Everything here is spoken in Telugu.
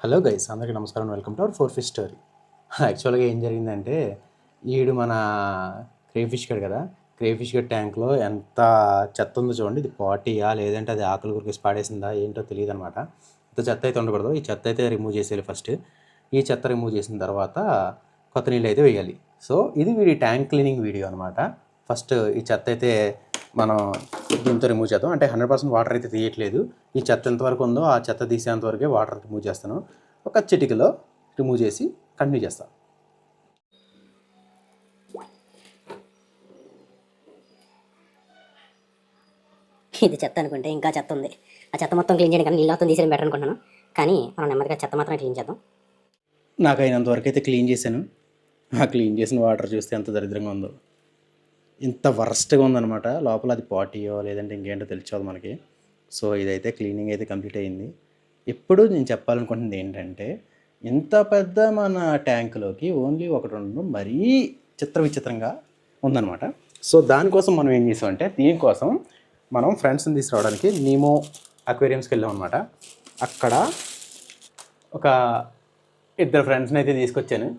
హలో గైస్, అందరికీ నమస్కారం. Welcome to our four fish story. యాక్చువల్గా ఏం జరిగిందంటే, ఈడు మన క్రేఫిష్ గడ్ కదా, క్రేఫిష్ గడ్ ట్యాంక్లో ఎంత చెత్త ఉందో చూడండి. ఇది పాటియా లేదంటే అది ఆకులు గురికేసి పాడేసిందా ఏంటో తెలియదు అనమాట. ఇంత చెత్త అయితే ఉండకూడదు. ఈ చెత్త అయితే రిమూవ్ చేసేయాలి ఫస్ట్. ఈ చెత్త రిమూవ్ చేసిన తర్వాత కొత్త నీళ్ళు అయితే వేయాలి. సో ఇది వీడి ట్యాంక్ క్లీనింగ్ వీడియో అనమాట. ఫస్ట్ ఈ చెత్త అయితే మనం దీంతో రిమూవ్ చేద్దాం. అంటే 100% వాటర్ అయితే తీయట్లేదు. ఈ చెత్త ఎంతవరకు ఉందో ఆ చెత్త తీసేంత వరకే వాటర్ రిమూవ్ చేస్తాను. ఒక చిటికలో రిమూవ్ చేసి కంటిన్యూ చేస్తాను. ఇది చెత్త అనుకుంటే ఇంకా చెత్త ఉంది. ఆ చెత్త మొత్తం క్లీన్ చేయడం కానీ నీళ్ళు మొత్తం తీసేయడం బెటర్ అనుకుంటున్నాను. కానీ మనం నెమ్మదిగా చెత్త మాత్రం క్లీన్ చేద్దాం. నాకు అయినంత వరకు అయితే క్లీన్ చేశాను. ఆ క్లీన్ చేసిన వాటర్ చూస్తే ఎంత దరిద్రంగా ఉందో, ఇంత వరస్ట్గా ఉందన్నమాట. లోపల అది పాటియో లేదంటే ఇంకేంటో తెలియదు మనకి. సో ఇదైతే క్లీనింగ్ అయితే కంప్లీట్ అయ్యింది. ఇప్పుడు నేను చెప్పాలనుకుంటుంది ఏంటంటే, ఇంత పెద్ద మన ట్యాంకులోకి ఓన్లీ ఒకటి ఉండడం మరీ విచిత్రంగా ఉందన్నమాట. సో దానికోసం మనం ఏం చేసామంటే, దీనికోసం మనం ఫ్రెండ్స్ని తీసుకురావడానికి నీమో అక్వేరియంస్కి వెళ్ళాం అనమాట. అక్కడ ఒక 2 ఫ్రెండ్స్ని అయితే తీసుకొచ్చాను.